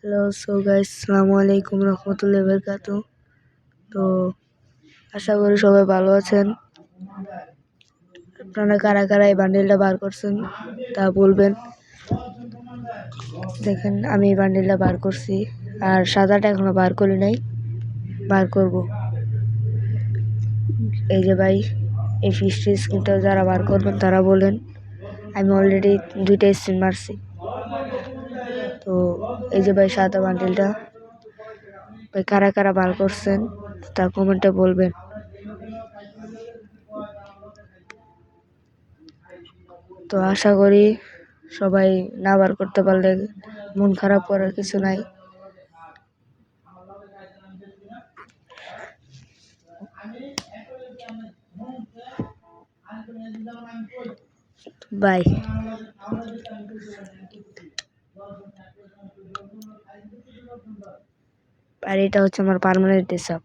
Hello so guys, আসসালামু আলাইকুম রহমতুল্লাহি ওয়া বারাকাতুহু। তো আশা করি সবাই ভালো আছেন। আপনারা কারা কারা এই বান্ডিলটা বার করছেন তা বলবেন। দেখেন, আমি এই বান্ডিলটা বার করছি, আর সাদাটা এখনো বার করি নাই, বার করব। এই যে ভাই, এই ফিশটি স্ক্রিনটা যারা বার করবেন তারা বলেন। আমি অলরেডি 2টা স্ক্রিন মারছি। তো এই যে ভাই, সাদা বান্ডিলটা ভাই কারা কারা বার করছেন তা কমেন্টে বলবেন। তো আশা করি সবাই না বার করতে পারলে মন খারাপ করার কিছু নাই। বাই। আর এটা হচ্ছে আমার পার্মানেন্ট হিসাব।